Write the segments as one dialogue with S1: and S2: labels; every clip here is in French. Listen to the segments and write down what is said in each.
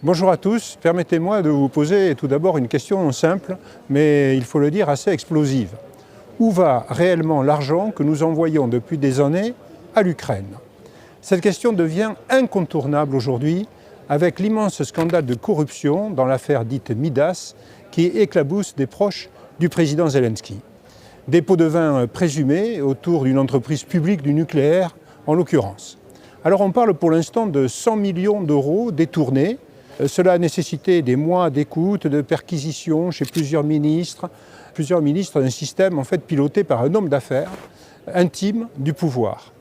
S1: Bonjour à tous, permettez-moi de vous poser tout d'abord une question simple, mais il faut le dire assez explosive. Où va réellement l'argent que nous envoyons depuis des années à l'Ukraine? Cette question devient incontournable aujourd'hui avec l'immense scandale de corruption dans l'affaire dite Midas qui éclabousse des proches du président Zelensky. Des pots de vin présumés autour d'une entreprise publique du nucléaire en l'occurrence. Alors on parle pour l'instant de 100 millions d'euros détournés. Cela a nécessité des mois d'écoute, de perquisition chez plusieurs ministres d'un système en fait piloté par un homme d'affaires intime du pouvoir.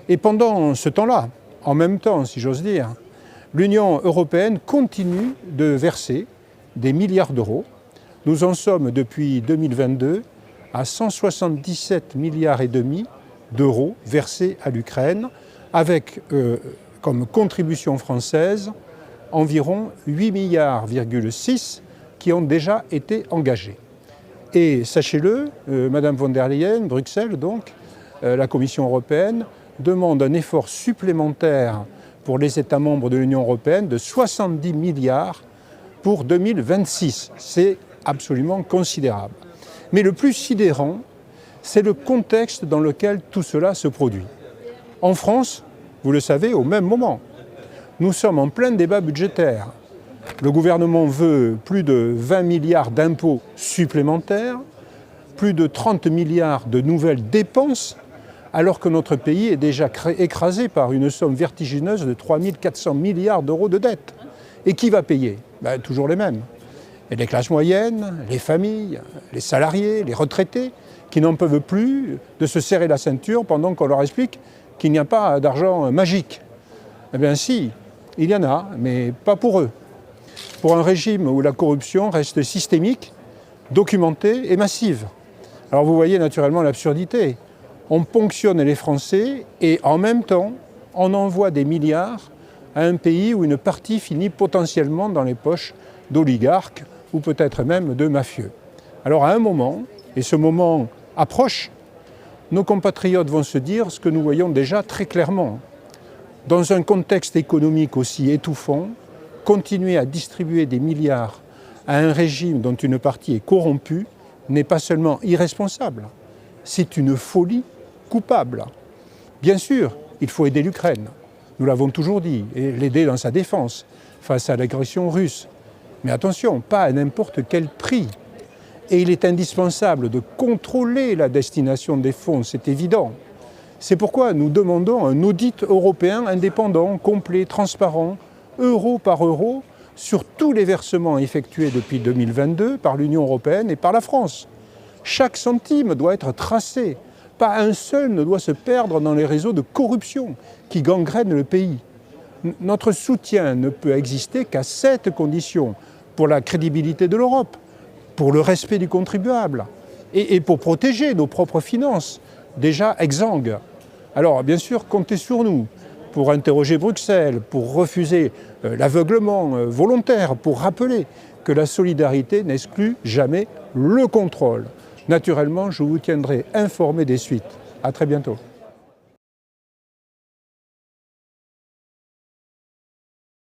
S1: Et pendant ce temps-là, en même temps si j'ose dire, l'Union européenne continue de verser des milliards d'euros. Nous en sommes depuis 2022 à 177 milliards et demi d'euros versés à l'Ukraine avec comme contribution française environ 8,6 milliards qui ont déjà été engagés. Et sachez-le, Madame von der Leyen, Bruxelles donc, la Commission européenne, demande un effort supplémentaire pour les États membres de l'Union européenne de 70 milliards pour 2026. C'est absolument considérable. Mais le plus sidérant, c'est le contexte dans lequel tout cela se produit. En France, vous le savez, au même moment, nous sommes en plein débat budgétaire. Le gouvernement veut plus de 20 milliards d'impôts supplémentaires, plus de 30 milliards de nouvelles dépenses, alors que notre pays est déjà écrasé par une somme vertigineuse de 3 400 milliards d'euros de dettes. Et qui va payer? Toujours les mêmes. Et les classes moyennes, les familles, les salariés, les retraités, qui n'en peuvent plus de se serrer la ceinture pendant qu'on leur explique qu'il n'y a pas d'argent magique. Eh bien si, il y en a, mais pas pour eux. Pour un régime où la corruption reste systémique, documentée et massive. Alors vous voyez naturellement l'absurdité. On ponctionne les Français et en même temps, on envoie des milliards à un pays où une partie finit potentiellement dans les poches d'oligarques ou peut-être même de mafieux. Alors à un moment, et ce moment approche, nos compatriotes vont se dire ce que nous voyons déjà très clairement. Dans un contexte économique aussi étouffant, continuer à distribuer des milliards à un régime dont une partie est corrompue n'est pas seulement irresponsable, c'est une folie coupable. Bien sûr, il faut aider l'Ukraine, nous l'avons toujours dit, et l'aider dans sa défense face à l'agression russe. Mais attention, pas à n'importe quel prix. Et il est indispensable de contrôler la destination des fonds, c'est évident. C'est pourquoi nous demandons un audit européen indépendant, complet, transparent, euro par euro, sur tous les versements effectués depuis 2022 par l'Union européenne et par la France. Chaque centime doit être tracé. Pas un seul ne doit se perdre dans les réseaux de corruption qui gangrènent le pays. Notre soutien ne peut exister qu'à cette condition, pour la crédibilité de l'Europe, pour le respect du contribuable et pour protéger nos propres finances, déjà exsangues. Alors bien sûr, comptez sur nous pour interroger Bruxelles, pour refuser l'aveuglement volontaire, pour rappeler que la solidarité n'exclut jamais le contrôle. Naturellement, je vous tiendrai informé des suites. À très bientôt.